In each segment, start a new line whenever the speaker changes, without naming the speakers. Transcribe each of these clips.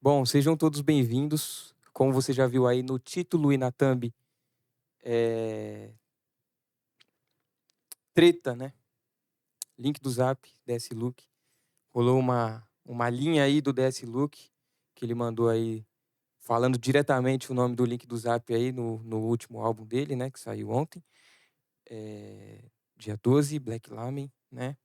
Bom, sejam todos bem-vindos. Como você já viu aí no título e na thumb, é treta, né? Link do Zap, DS Luke. Rolou uma linha aí do DS Luke, que ele mandou aí, falando diretamente o nome do link do Zap aí no último álbum dele, né? Que saiu ontem. Dia 12, Black Lamen, né?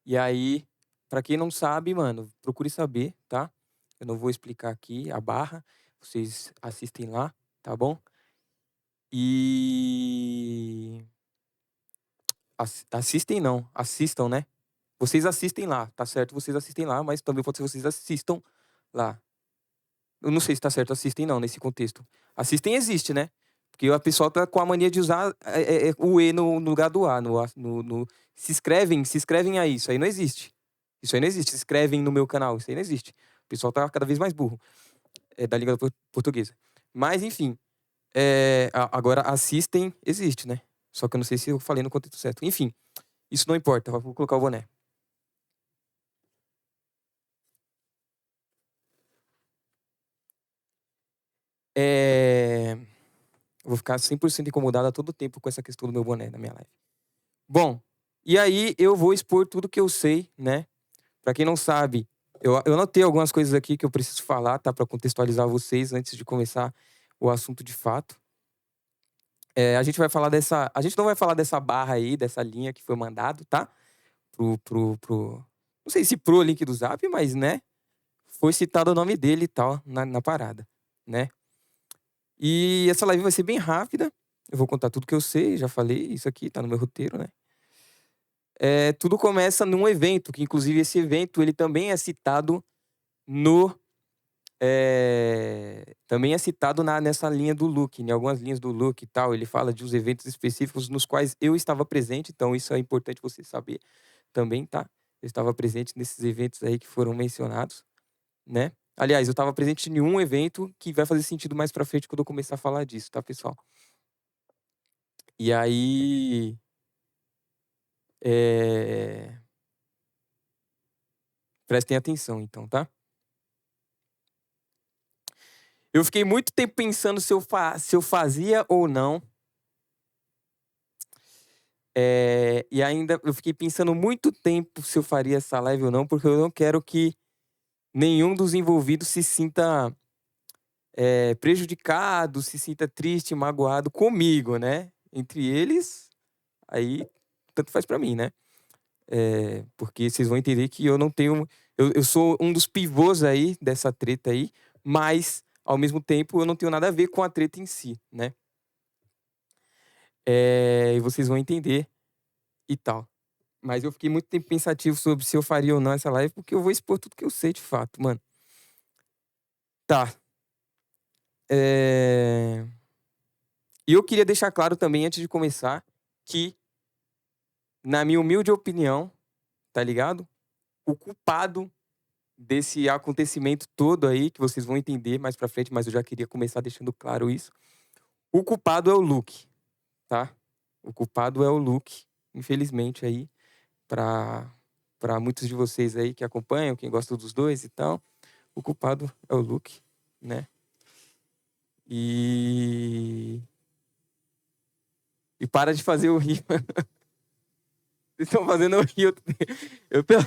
E aí, pra quem não sabe, mano, procure saber, tá? Eu não vou explicar aqui a barra. Vocês assistem lá, tá bom? E assistem não, assistam, né? Vocês assistem lá, tá certo? Vocês assistem lá, mas também pode ser vocês assistam lá. Eu não sei se tá certo, assistem não, nesse contexto. Assistem existe, né? Porque a pessoa tá com a mania de usar o E no lugar do A. Se inscrevem aí, isso aí não existe. Isso aí não existe. Se inscrevem no meu canal, isso aí não existe. O pessoal tá cada vez mais burro, da língua portuguesa. Mas, enfim, agora assistem existe, né? Só que eu não sei se eu falei no contexto certo. Enfim, isso não importa, vou colocar o boné. Vou ficar 100% incomodado a todo tempo com essa questão do meu boné na minha live. Bom, e aí eu vou expor tudo que eu sei, né? Pra quem não sabe, eu anotei algumas coisas aqui que eu preciso falar, tá? Pra contextualizar vocês antes de começar o assunto de fato. A gente vai falar dessa. A gente não vai falar dessa barra aí, dessa linha que foi mandado, tá? Não sei se pro link do Zap, mas, né? Foi citado o nome dele e tal na parada, né? E essa live vai ser bem rápida. Eu vou contar tudo que eu sei, já falei, isso aqui tá no meu roteiro, né? Tudo começa num evento, que inclusive esse evento ele também é citado no. Também é citado nessa linha do Luke, em algumas linhas do Luke e tal. Ele fala de uns eventos específicos nos quais eu estava presente, então isso é importante você saber também, tá? Eu estava presente nesses eventos aí que foram mencionados, né? Aliás, eu estava presente em um evento que vai fazer sentido mais pra frente quando eu começar a falar disso, tá, pessoal? E aí. É... Prestem atenção, então, tá? Eu fiquei muito tempo pensando se eu fazia ou não. E ainda eu fiquei pensando muito tempo se eu faria essa live ou não, porque eu não quero que nenhum dos envolvidos se sinta prejudicado, se sinta triste, magoado comigo, né? Entre eles, aí tanto faz pra mim, né? Porque vocês vão entender que eu não tenho. Eu sou um dos pivôs aí dessa treta aí, mas ao mesmo tempo eu não tenho nada a ver com a treta em si, né? E vocês vão entender e tal. Mas eu fiquei muito tempo pensativo sobre se eu faria ou não essa live, porque eu vou expor tudo que eu sei de fato, mano. Tá. E eu queria deixar claro também, antes de começar, que, na minha humilde opinião, tá ligado? O culpado desse acontecimento todo aí, que vocês vão entender mais pra frente, mas eu já queria começar deixando claro isso. O culpado é o Luke, tá? O culpado é o Luke, infelizmente aí, pra muitos de vocês aí que acompanham, quem gosta dos dois e tal. O culpado é o Luke, né? E. E para de fazer o rir. Vocês estão fazendo eu rir. Pela...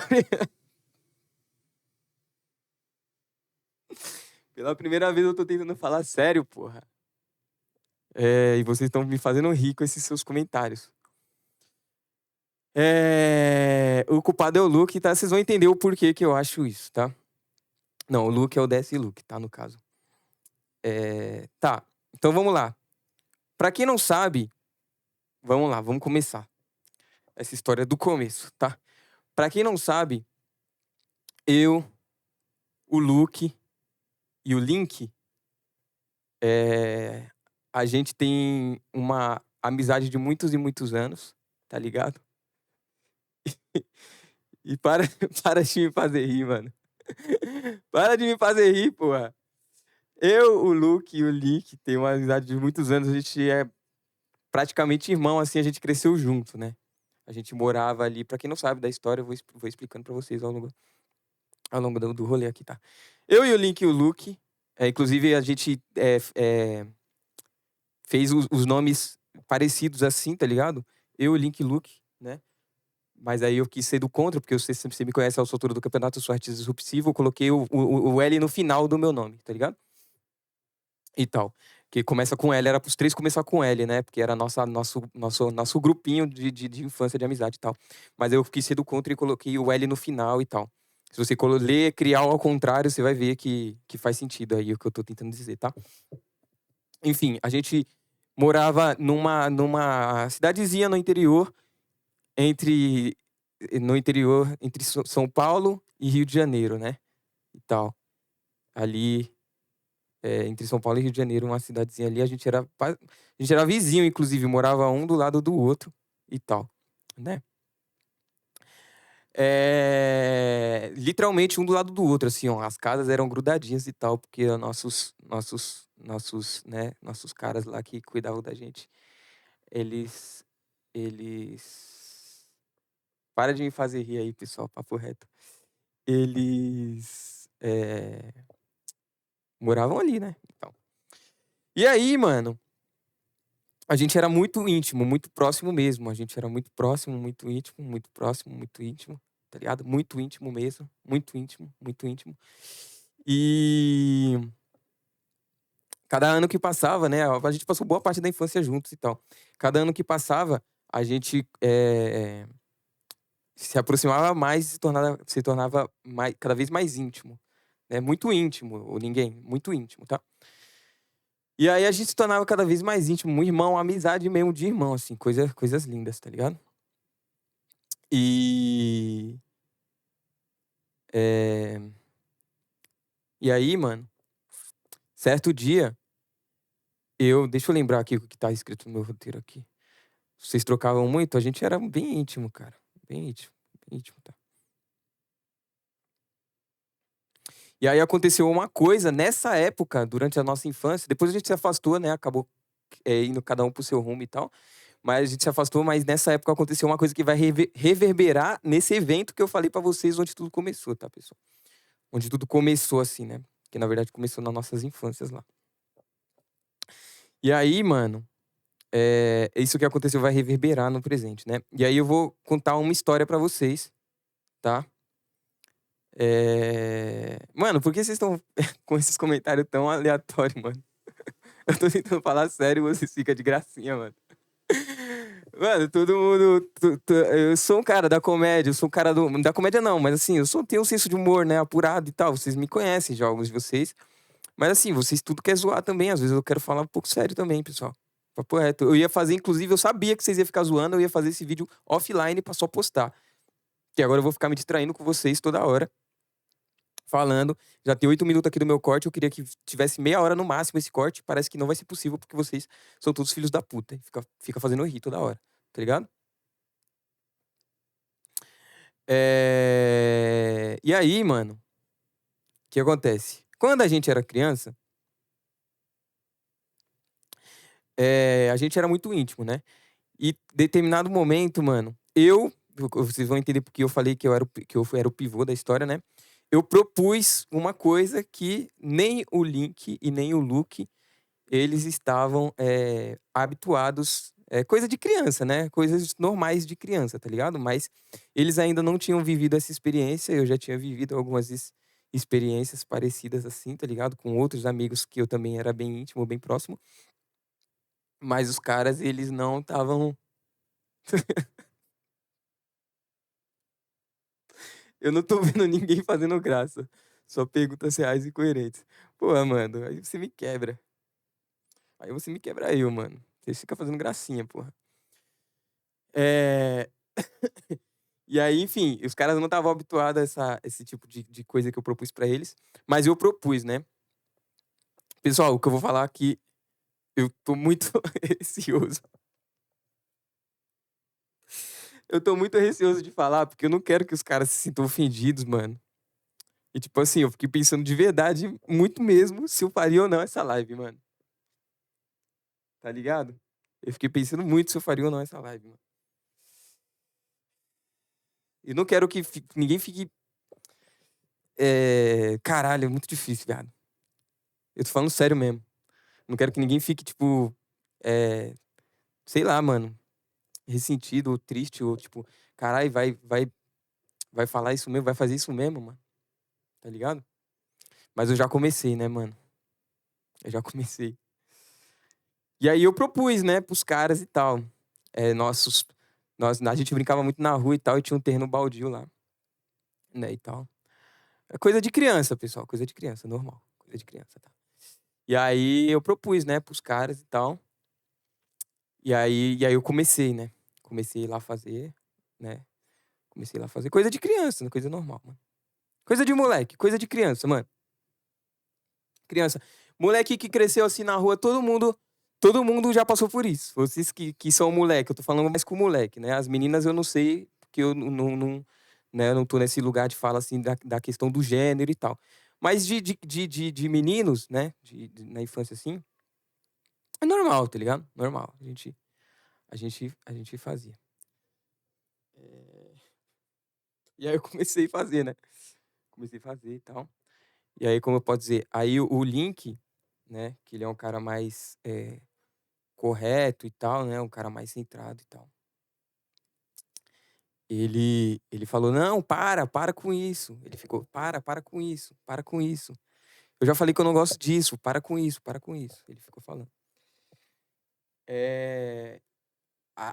pela primeira vez eu tô tentando falar sério, porra. E vocês estão me fazendo rir com esses seus comentários. O culpado é o Luke, tá? Vocês vão entender o porquê que eu acho isso, tá? Não, o Luke é o DS Luke, tá? No caso. Tá. Então vamos lá. Pra quem não sabe, vamos lá, vamos começar. Essa história do começo, tá? Pra quem não sabe, eu, o Luke e o Link, a gente tem uma amizade de muitos e muitos anos, tá ligado? E para, para de me fazer rir, mano. Para de me fazer rir, porra. Eu, o Luke e o Link tem uma amizade de muitos anos, a gente é praticamente irmão, assim, a gente cresceu junto, né? A gente morava ali, pra quem não sabe da história, vou explicando pra vocês ao longo. ao longo do rolê aqui, tá? Eu e o Link e o Luke, inclusive a gente fez os nomes parecidos assim, tá ligado? Eu, Link e Luke, né? Mas aí eu quis ser do contra, porque você me conhece a altura do campeonato, eu sou artista disruptivo, eu coloquei o L no final do meu nome, tá ligado? E tal. Que começa com L, era pros três começar com L, né? Porque era nosso grupinho de infância, de amizade e tal. Mas eu quis ser do contra e coloquei o L no final e tal. Se você ler, criar ao contrário, você vai ver que faz sentido aí o que eu tô tentando dizer, tá? Enfim, a gente morava numa cidadezinha no interior, entre São Paulo e Rio de Janeiro, né? E tal. Ali, entre São Paulo e Rio de Janeiro, uma cidadezinha ali, a gente era vizinho, inclusive, morava um do lado do outro e tal, né? Literalmente um do lado do outro, assim, ó, as casas eram grudadinhas e tal, porque nossos caras lá que cuidavam da gente, eles, eles, para de me fazer rir aí, pessoal, papo reto. Eles moravam ali, né? Então. E aí, mano, a gente era muito íntimo, muito próximo mesmo. A gente era muito próximo, muito íntimo, muito próximo, muito íntimo, tá ligado? Muito íntimo mesmo, muito íntimo, muito íntimo. E cada ano que passava, né? A gente passou boa parte da infância juntos e tal. Cada ano que passava, a gente se aproximava mais e se tornava cada vez mais íntimo. Né? Muito íntimo, ou ninguém, muito íntimo, tá? E aí a gente se tornava cada vez mais íntimo, um irmão, amizade mesmo de irmão, assim, coisas lindas, tá ligado? E. É... E aí, mano, certo dia, Deixa eu lembrar aqui o que tá escrito no meu roteiro aqui. Vocês trocavam muito? A gente era bem íntimo, cara. Bem íntimo, bem íntimo, tá? E aí aconteceu uma coisa nessa época, durante a nossa infância. Depois a gente se afastou, né? Acabou indo cada um pro seu rumo e tal. Mas a gente se afastou, mas nessa época aconteceu uma coisa que vai reverberar nesse evento que eu falei pra vocês, onde tudo começou, tá, pessoal? Onde tudo começou, assim, né? Que na verdade começou nas nossas infâncias lá. E aí, mano, isso que aconteceu vai reverberar no presente, né? E aí eu vou contar uma história pra vocês, tá? Mano, por que vocês estão com esses comentários tão aleatórios, mano? Eu tô tentando falar sério e vocês ficam de gracinha, mano. Mano, todo mundo. Eu sou um cara da comédia, eu sou um cara da comédia não, mas assim, tenho um senso de humor, né, apurado e tal. Vocês me conhecem já, alguns de vocês. Mas assim, vocês tudo quer zoar também. Às vezes eu quero falar um pouco sério também, pessoal. Papo reto. Eu ia fazer, inclusive, eu sabia que vocês iam ficar zoando, eu ia fazer esse vídeo offline pra só postar. Que agora eu vou ficar me distraindo com vocês toda hora. Falando. Já tem 8 minutos aqui do meu corte. Eu queria que tivesse meia hora no máximo esse corte. Parece que não vai ser possível, porque vocês são todos filhos da puta. Fica fazendo eu rir toda hora. Tá ligado? E aí, mano, o que acontece? Quando a gente era criança, a gente era muito íntimo, né? E determinado momento, mano, vocês vão entender porque eu falei que eu era o pivô da história, né? Eu propus uma coisa que nem o Link e nem o Luke, eles estavam habituados, coisa de criança, né? Coisas normais de criança, tá ligado? Mas eles ainda não tinham vivido essa experiência, eu já tinha vivido algumas experiências parecidas assim, tá ligado? Com outros amigos que eu também era bem íntimo, bem próximo. Mas os caras, eles não estavam. Eu não tô vendo ninguém fazendo graça. Só perguntas reais e coerentes. Pô, mano, aí você me quebra. Aí você me quebra eu, mano. Você fica fazendo gracinha, porra. É... E aí, enfim, os caras não estavam habituados a esse tipo de coisa que eu propus pra eles. Mas eu propus, né? Pessoal, o que eu vou falar aqui, eu tô muito receoso. Eu tô muito receoso de falar, porque eu não quero que os caras se sintam ofendidos, mano. E tipo assim, eu fiquei pensando de verdade, muito mesmo, se eu faria ou não essa live, mano. Tá ligado? Eu fiquei pensando muito se eu faria ou não essa live, mano. E não quero que ninguém fique. Caralho, é muito difícil, viado. Eu tô falando sério mesmo. Não quero que ninguém fique, tipo, é, sei lá, mano, ressentido ou triste, ou tipo, caralho, vai falar isso mesmo, vai fazer isso mesmo, mano. Tá ligado? Mas eu já comecei, né, mano? Eu já comecei. E aí eu propus, né, pros caras e tal. A gente brincava muito na rua e tal, e tinha um terreno baldio lá, né, e tal. É coisa de criança, pessoal, coisa de criança, normal. Coisa de criança, tá? E aí eu propus, né, pros caras e tal. E aí eu comecei, né? Comecei lá a fazer, né? Comecei lá a fazer coisa de criança, coisa normal, mano. Coisa de moleque, coisa de criança, mano. Criança. Moleque que cresceu assim na rua, todo mundo já passou por isso. Vocês que são moleque, eu tô falando mais com moleque, né? As meninas eu não sei, porque eu né, eu não tô nesse lugar de fala assim da questão do gênero e tal. Mas de meninos, né? Na infância assim, é normal, tá ligado? Normal. A gente fazia. E aí eu comecei a fazer, né? Comecei a fazer e tal. E aí, como eu posso dizer, aí o Link, né? Que ele é um cara mais correto e tal, né? Um cara mais centrado e tal. Ele falou, não, para com isso. Ele ficou, para com isso, para com isso. Eu já falei que eu não gosto disso, para com isso, para com isso. Ele ficou falando.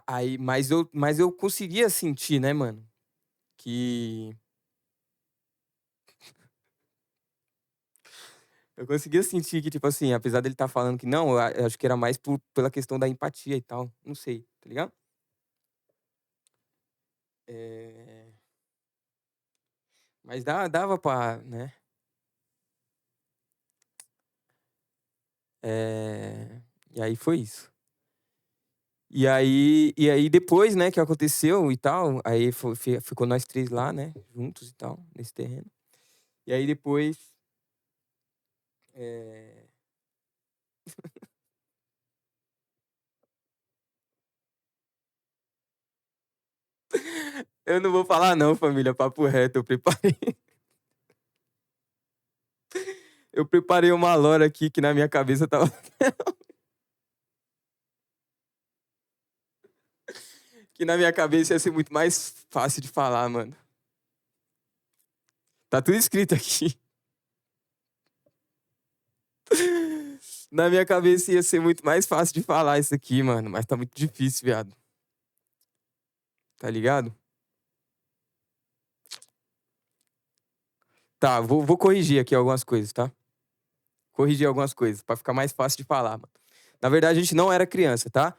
Aí, mas eu conseguia sentir, né, mano? Que eu conseguia sentir que, tipo assim, apesar dele estar falando que não, eu acho que era mais pela questão da empatia e tal. Não sei, tá ligado? É, Mas dava pra, né? E aí foi isso. E aí depois, né, que aconteceu e tal, aí ficou nós três lá, né, juntos e tal, nesse terreno. E aí depois. é, Eu não vou falar não, família, papo reto, eu preparei. Eu preparei uma lore aqui que na minha cabeça tava. Que na minha cabeça ia ser muito mais fácil de falar, mano. Tá tudo escrito aqui. Na minha cabeça ia ser muito mais fácil de falar isso aqui, mano. Mas tá muito difícil, viado. Tá ligado? Tá, vou corrigir aqui algumas coisas, tá? Corrigir algumas coisas, pra ficar mais fácil de falar, mano. Na verdade, a gente não era criança, tá?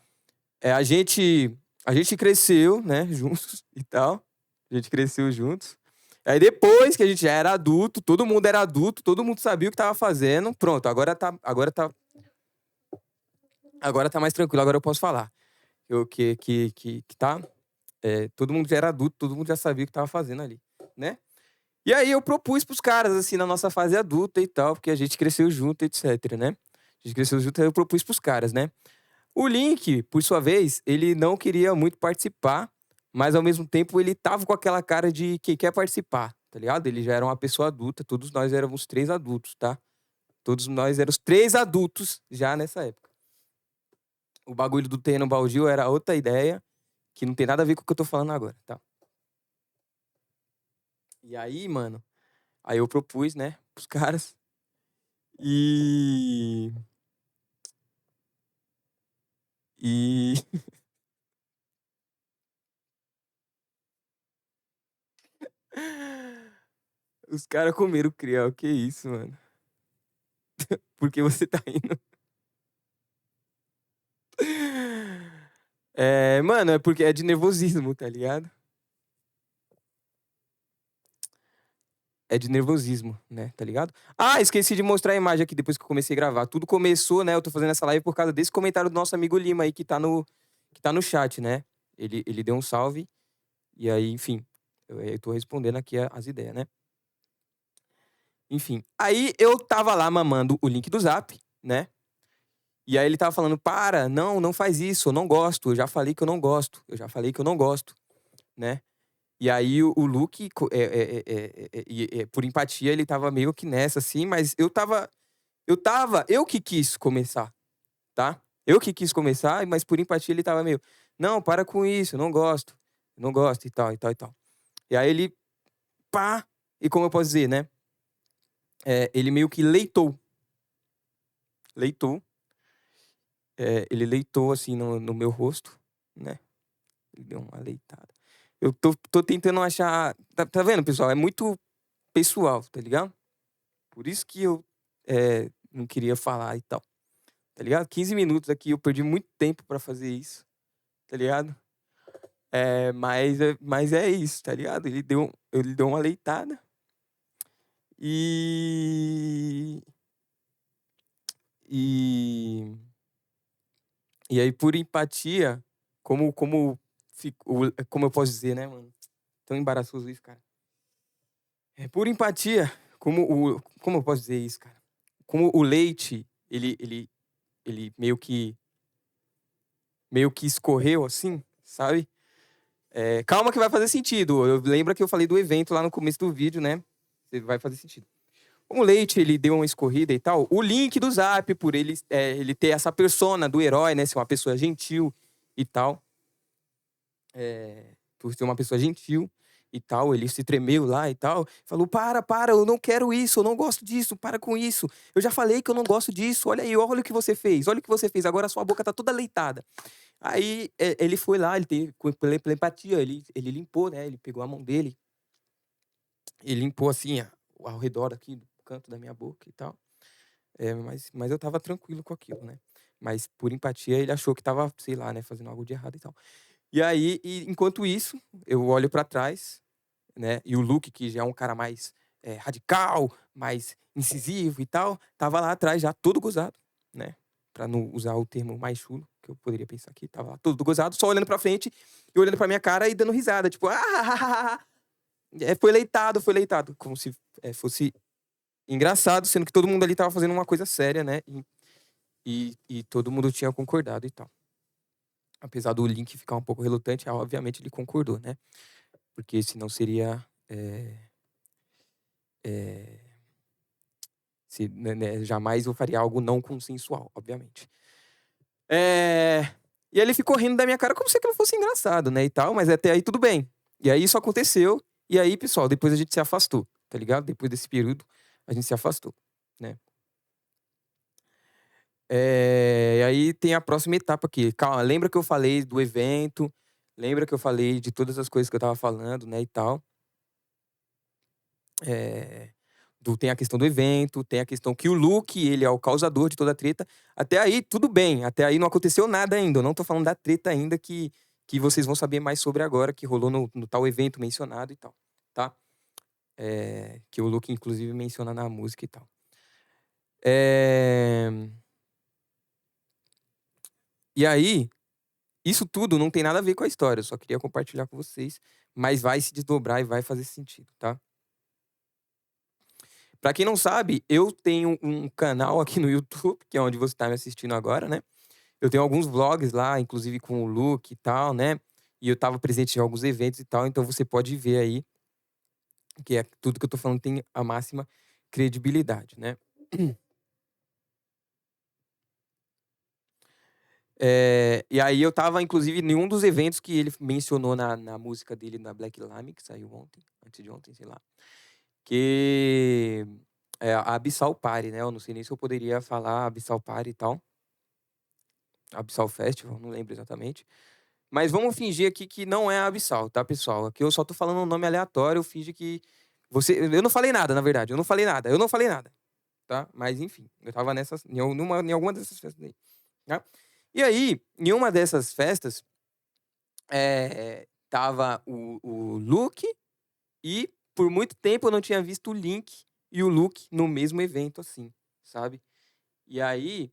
A gente cresceu, né, juntos e tal. A gente cresceu juntos. Aí depois que a gente já era adulto, todo mundo era adulto, todo mundo sabia o que tava fazendo. Pronto, agora tá mais tranquilo, agora eu posso falar. Que tá, todo mundo já era adulto, todo mundo já sabia o que tava fazendo ali, né? E aí eu propus pros caras, assim, na nossa fase adulta e tal, porque a gente cresceu junto, etc, né? A gente cresceu junto, aí eu propus pros caras, né? O Link, por sua vez, ele não queria muito participar, mas ao mesmo tempo ele tava com aquela cara de que quer participar, tá ligado? Ele já era uma pessoa adulta, todos nós éramos três adultos, tá? Todos nós éramos três adultos já nessa época. O bagulho do terreno baldio era outra ideia, que não tem nada a ver com o que eu tô falando agora, tá? E aí, mano, aí eu propus, né, pros caras. E. E. Os caras comeram o crial, que isso, mano? Por que você tá indo? Mano, é porque é de nervosismo, tá ligado? É de nervosismo, né? Tá ligado? Ah, esqueci de mostrar a imagem aqui depois que eu comecei a gravar. Tudo começou, né? Eu tô fazendo essa live por causa desse comentário do nosso amigo Lima aí que tá no chat, né? Ele deu um salve. E aí, enfim, eu tô respondendo aqui as ideias, né? Enfim. Aí eu tava lá mamando o link do Zap, né? E aí ele tava falando, não faz isso, eu não gosto. Eu já falei que eu não gosto. Eu já falei que eu não gosto, né? E aí o Luke, por empatia, ele tava meio que nessa, assim, mas eu que quis começar, tá? Eu que quis começar, mas por empatia ele tava meio, não, para com isso, eu não gosto e tal, e tal, e tal. E aí ele, pá, e como eu posso dizer, né? Ele meio que leitou, ele leitou assim no meu rosto, né? Ele deu uma leitada. Eu tô tentando achar, tá vendo, pessoal? É muito pessoal, tá ligado? Por isso que eu não queria falar e tal, tá ligado? 15 minutos aqui, eu perdi muito tempo pra fazer isso, tá ligado? Mas é isso, tá ligado? Ele deu uma leitada e... E... E aí, por empatia, como eu posso dizer, né, mano? Tão embaraçoso isso, cara. Por empatia, como eu posso dizer isso, cara? Como o leite, ele meio que escorreu assim, sabe? Calma que vai fazer sentido. Lembra que eu falei do evento lá no começo do vídeo, né? Vai fazer sentido. Como o Leite, ele deu uma escorrida e tal, o link do Zap, por ele ter essa persona do herói, né? Ser uma pessoa gentil e tal. Por ser uma pessoa gentil e tal, ele se tremeu lá e tal. Falou, para, eu não quero isso, eu não gosto disso, para com isso. Eu já falei que eu não gosto disso, olha aí, olha o que você fez, olha o que você fez, agora a sua boca tá toda leitada. Aí ele foi lá, ele teve, pela empatia, ele limpou, né? Ele pegou a mão dele, ele limpou assim, ao redor aqui do canto da minha boca e tal. Mas eu tava tranquilo com aquilo, né? Mas por empatia ele achou que tava, sei lá, né, fazendo algo de errado e tal. E aí, enquanto isso, eu olho pra trás, né? E o Luke, que já é um cara mais radical, mais incisivo e tal, tava lá atrás já todo gozado, né? Pra não usar o termo mais chulo que eu poderia pensar aqui. Tava lá todo gozado, só olhando pra frente e olhando pra minha cara e dando risada. Tipo, foi leitado, foi leitado. Como se fosse engraçado, sendo que todo mundo ali tava fazendo uma coisa séria, né? E todo mundo tinha concordado e tal. Apesar do Link ficar um pouco relutante, obviamente ele concordou, né? Porque senão seria... né, jamais eu faria algo não consensual, obviamente. E aí ele ficou rindo da minha cara como se aquilo fosse engraçado, né, e tal, mas até aí tudo bem. E aí isso aconteceu, e aí, pessoal, depois a gente se afastou, tá ligado? Depois desse período, a gente se afastou, né? E aí tem a próxima etapa aqui. Calma, lembra que eu falei do evento, lembra que eu falei de todas as coisas que eu tava falando, né, e tal. Tem a questão do evento, tem a questão que o Luke, ele é o causador de toda a treta. Até aí, tudo bem. Até aí não aconteceu nada ainda. Eu não tô falando da treta ainda que vocês vão saber mais sobre agora, que rolou no tal evento mencionado e tal, tá? Que o Luke, inclusive, menciona na música e tal. E aí, isso tudo não tem nada a ver com a história. Eu só queria compartilhar com vocês. Mas vai se desdobrar e vai fazer sentido, tá? Pra quem não sabe, eu tenho um canal aqui no YouTube, que é onde você tá me assistindo agora, né? Eu tenho alguns vlogs lá, inclusive com o Luke e tal, né? E eu tava presente em alguns eventos e tal, então você pode ver aí que tudo que eu tô falando tem a máxima credibilidade, né? E aí eu tava, inclusive, em um dos eventos que ele mencionou na música dele, na Black Lime, que saiu ontem, antes de ontem, sei lá. Que é a Abyssal Party, né? Eu não sei nem se eu poderia falar Abyssal Party e tal. Abyssal Festival, não lembro exatamente. Mas vamos fingir aqui que não é a Abyssal, tá, pessoal? Aqui eu só tô falando um nome aleatório, finge que eu não falei nada, na verdade. Eu não falei nada, tá? Mas enfim, eu tava em alguma dessas festas aí, tá? E aí, em uma dessas festas, tava o Luke e por muito tempo eu não tinha visto o Link e o Luke no mesmo evento, assim, sabe? E aí,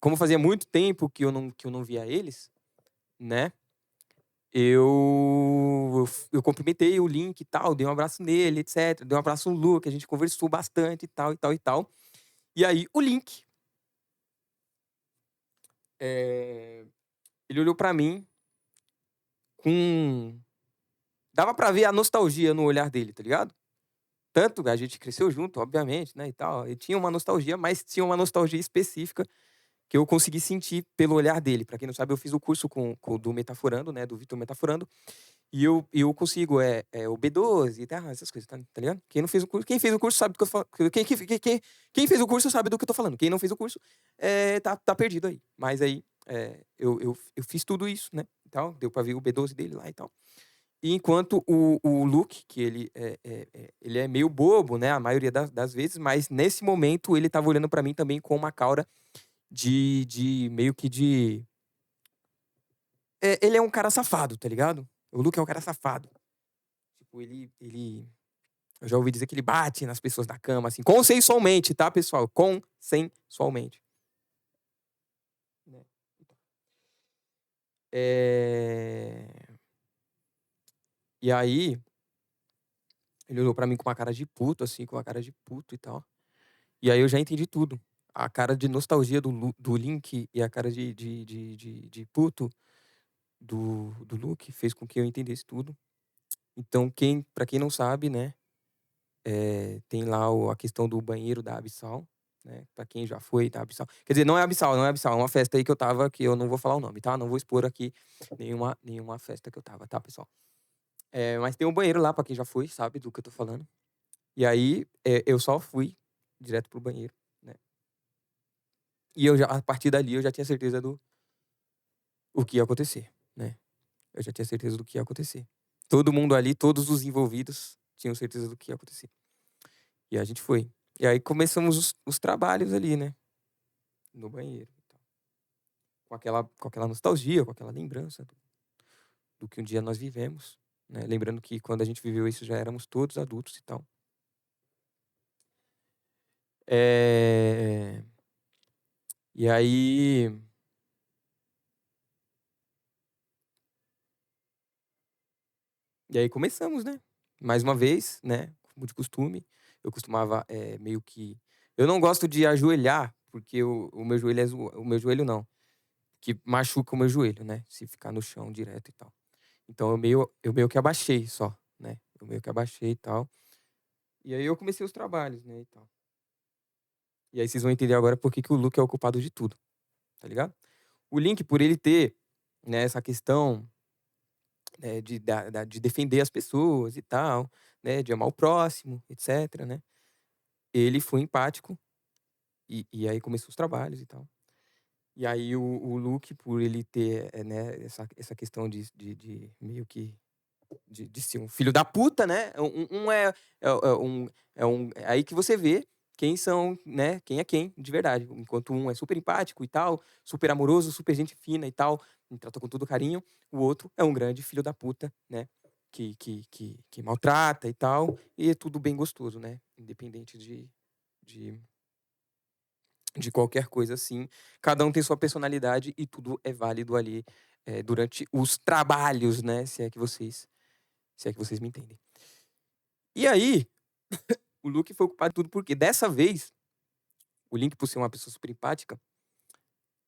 como fazia muito tempo que eu não via eles, né? Eu cumprimentei o Link e tal, dei um abraço nele, etc. Dei um abraço no Luke, a gente conversou bastante e tal, e tal, e tal. E aí o Link, ele olhou pra mim com... Dava pra ver a nostalgia no olhar dele, tá ligado? Tanto a gente cresceu junto, obviamente, né, e tal. E tinha uma nostalgia, mas tinha uma nostalgia específica que eu consegui sentir pelo olhar dele. Pra quem não sabe, eu fiz o curso com do Metaforando, né, do Vitor Metaforando. E eu consigo, o B12 e tal, essas coisas, tá ligado? Quem fez o curso sabe do que eu falo. Quem fez o curso sabe do que eu tô falando. Quem não fez o curso, tá perdido aí. Mas aí, eu fiz tudo isso, né? E tal, deu pra ver o B12 dele lá e tal. E enquanto o Luke, que ele é meio bobo, né? A maioria das vezes, mas nesse momento ele tava olhando pra mim também com uma cara de meio que de. Ele é um cara safado, tá ligado? O Luke é um cara safado. Tipo, ele. Eu já ouvi dizer que ele bate nas pessoas na cama, assim, consensualmente, tá, pessoal? Consensualmente. Né? E aí, ele olhou pra mim com uma cara de puto, assim, com uma cara de puto e tal. E aí eu já entendi tudo. A cara de nostalgia do Link e a cara de puto do Luke fez com que eu entendesse tudo. Então, pra quem não sabe, né, tem lá a questão do banheiro da Abissal, né? Pra quem já foi da Abissal. Quer dizer, não é Abissal, é uma festa aí que eu tava, que eu não vou falar o nome, tá? Não vou expor aqui nenhuma festa que eu tava, tá, pessoal? Mas tem um banheiro lá, pra quem já foi, sabe do que eu tô falando. E aí, eu só fui direto pro banheiro, né? E a partir dali, eu já tinha certeza do o que ia acontecer, né? Eu já tinha certeza do que ia acontecer. Todo mundo ali, todos os envolvidos, tinham certeza do que ia acontecer. E a gente foi. E aí começamos os trabalhos ali, né? No banheiro. Com aquela nostalgia, com aquela lembrança do que um dia nós vivemos. Né? Lembrando que quando a gente viveu isso já éramos todos adultos e tal. E aí. E aí começamos, né? Mais uma vez, né? Como de costume. Eu costumava meio que. Eu não gosto de ajoelhar, porque o meu joelho o meu joelho não. Que machuca o meu joelho, né? Se ficar no chão direto e tal. Então eu meio que abaixei só, né? Eu meio que abaixei e tal. E aí eu comecei os trabalhos, né? E tal. E aí vocês vão entender agora por que o Luke é o culpado de tudo, tá ligado? O Link, por ele ter, né, essa questão, né, de defender as pessoas e tal, né? De amar o próximo, etc, né? Ele foi empático e aí começou os trabalhos e tal. E aí o Luke, por ele ter, né, essa questão de meio que de ser um filho da puta, né? É aí que você vê quem são, né? Quem é quem, de verdade. Enquanto um é super empático e tal, super amoroso, super gente fina e tal, me trata com todo carinho, o outro é um grande filho da puta, né? Que maltrata e tal, e é tudo bem gostoso, né? Independente de, de qualquer coisa assim. Cada um tem sua personalidade e tudo é válido ali durante os trabalhos, né? Se é que vocês me entendem. E aí, o Luke foi ocupado de tudo porque dessa vez, o Link, por ser uma pessoa super empática,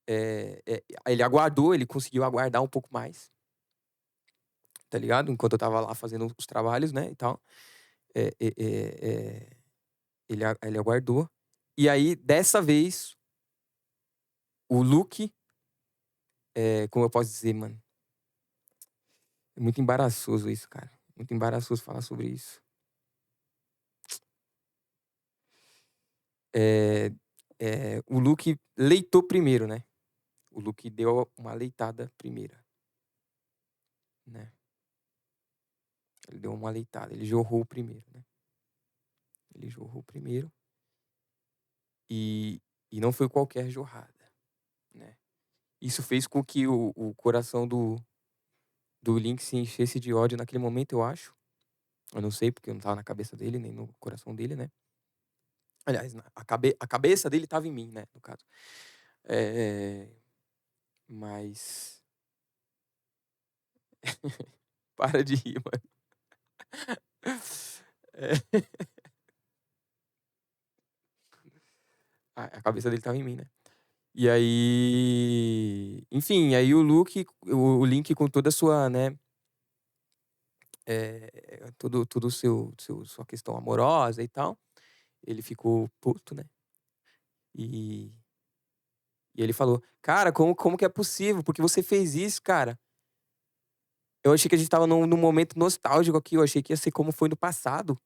ele conseguiu aguardar um pouco mais, tá ligado? Enquanto eu tava lá fazendo os trabalhos, né, e tal. É, é, é, é, ele aguardou. E aí, dessa vez, o Luke, como eu posso dizer, mano? É muito embaraçoso isso, cara. Muito embaraçoso falar sobre isso. O Luke leitou primeiro, né? O Luke deu uma leitada primeira, né? Ele deu uma leitada, ele jorrou primeiro, né? Ele jorrou primeiro e não foi qualquer jorrada, né? Isso fez com que o coração do Link se enchesse de ódio naquele momento, eu acho. Eu não sei, porque eu não tava na cabeça dele, nem no coração dele, né? Aliás, a cabeça dele tava em mim, né? No caso. Mas. Para de rir, mano. É, a cabeça dele tava em mim, né? E aí. Enfim, aí o Luke, o Link com toda a sua, né? tudo sua questão amorosa e tal. Ele ficou puto, né? E, e ele falou, cara, como que é possível? Porque você fez isso, cara? Eu achei que a gente tava num momento nostálgico aqui. Eu achei que ia ser como foi no passado.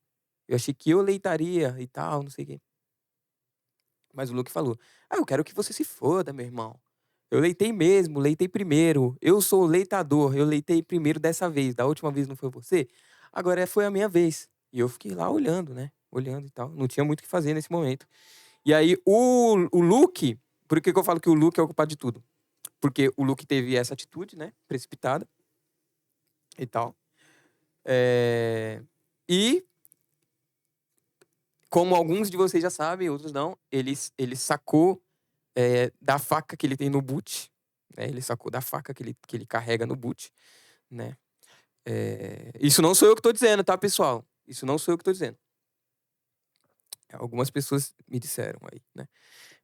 Eu achei que eu leitaria e tal, não sei o quê. Mas o Luke falou, eu quero que você se foda, meu irmão. Eu leitei mesmo, leitei primeiro. Eu sou o leitador, eu leitei primeiro dessa vez. Da última vez não foi você? Agora foi a minha vez. E eu fiquei lá olhando, né? Olhando e tal. Não tinha muito o que fazer nesse momento. E aí o Luke... Por que eu falo que o Luke é o culpado de tudo? Porque o Luke teve essa atitude, né? Precipitada. E tal. E, como alguns de vocês já sabem, outros não, ele sacou da faca que ele tem no boot. Né? Ele sacou da faca que ele carrega no boot. Né? Isso não sou eu que estou dizendo, tá, pessoal? Isso não sou eu que estou dizendo. Algumas pessoas me disseram aí, né?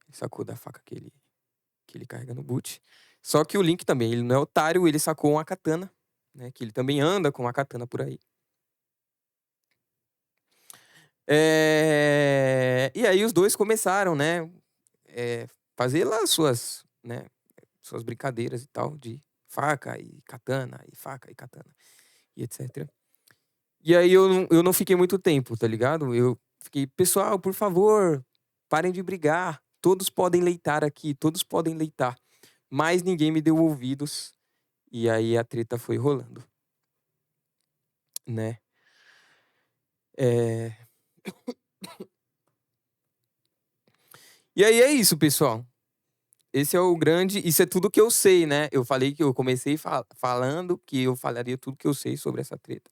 Ele sacou da faca que ele carrega no boot. Só que o Link também, ele não é otário, ele sacou uma katana, né? Que ele também anda com uma katana por aí. E aí os dois começaram, né? Fazer lá suas brincadeiras e tal, de faca e katana, e etc. E aí eu não fiquei muito tempo, tá ligado? Eu fiquei, pessoal, por favor, parem de brigar. Todos podem leitar aqui, todos podem leitar. Mas ninguém me deu ouvidos. E aí a treta foi rolando. Né? E aí é isso, pessoal. Esse é o grande... Isso é tudo que eu sei, né? Eu falei que eu comecei falando que eu falaria tudo que eu sei sobre essa treta.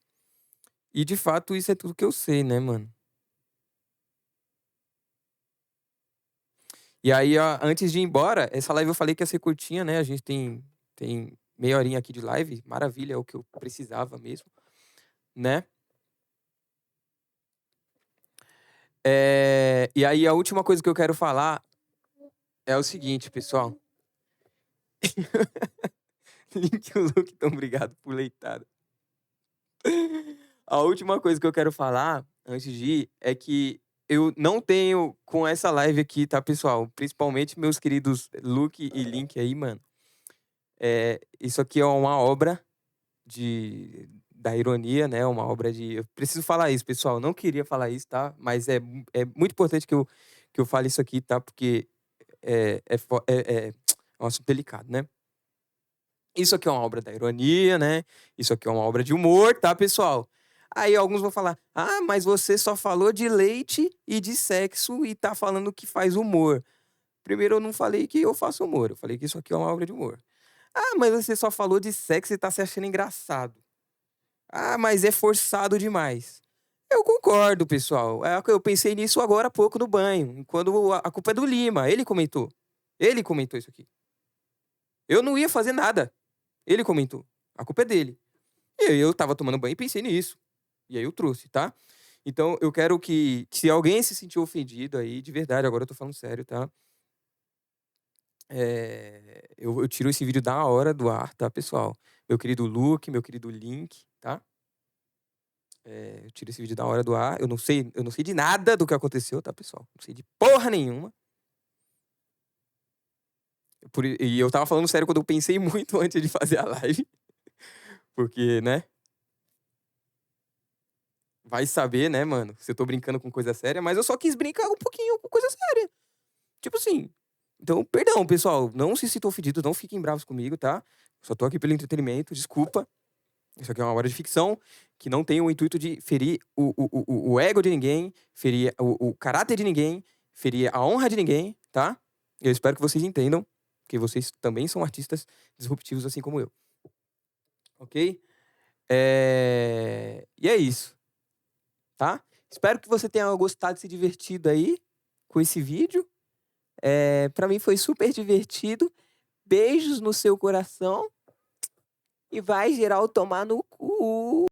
E, de fato, isso é tudo que eu sei, né, mano? E aí, ó, antes de ir embora, essa live eu falei que ia ser curtinha, né? A gente tem meia horinha aqui de live. Maravilha, é o que eu precisava mesmo, né? E aí, a última coisa que eu quero falar é o seguinte, pessoal. Link e o Luke, tão obrigado por leitada. A última coisa que eu quero falar, antes de ir, é que eu não tenho com essa live aqui, tá, pessoal? Principalmente meus queridos Luke e Link aí, mano. Isso aqui é uma obra da ironia, né? Uma obra de... Eu preciso falar isso, pessoal. Eu não queria falar isso, tá? Mas é muito importante que eu fale isso aqui, tá? Porque é um assunto delicado, né? Isso aqui é uma obra da ironia, né? Isso aqui é uma obra de humor, tá, pessoal? Aí alguns vão falar, mas você só falou de leite e de sexo e tá falando que faz humor. Primeiro, eu não falei que eu faço humor, eu falei que isso aqui é uma obra de humor. Mas você só falou de sexo e tá se achando engraçado. Mas é forçado demais. Eu concordo, pessoal. Eu pensei nisso agora há pouco no banho, quando a culpa é do Lima. Ele comentou. Ele comentou isso aqui. Eu não ia fazer nada. Ele comentou. A culpa é dele. E aí eu tava tomando banho e pensei nisso. E aí eu trouxe, tá? Então eu quero que se alguém se sentiu ofendido aí, de verdade, agora eu tô falando sério, tá? Eu tiro esse vídeo da hora do ar, tá, pessoal? Meu querido Luke, meu querido Link, tá? Eu tiro esse vídeo da hora do ar. Eu não sei de nada do que aconteceu, tá, pessoal? Não sei de porra nenhuma. E eu tava falando sério quando eu pensei muito antes de fazer a live. Porque, né? Vai saber, né, mano? Se eu tô brincando com coisa séria, mas eu só quis brincar um pouquinho com coisa séria. Tipo assim. Então, perdão, pessoal. Não se sintam ofendidos, não fiquem bravos comigo, tá? Só tô aqui pelo entretenimento, desculpa. Isso aqui é uma obra de ficção que não tem o intuito de ferir o ego de ninguém, ferir o caráter de ninguém, ferir a honra de ninguém, tá? Eu espero que vocês entendam que vocês também são artistas disruptivos assim como eu. Ok? E é isso. Tá? Espero que você tenha gostado e se divertido aí com esse vídeo. Pra mim foi super divertido. Beijos no seu coração. E vai geral tomar no cu.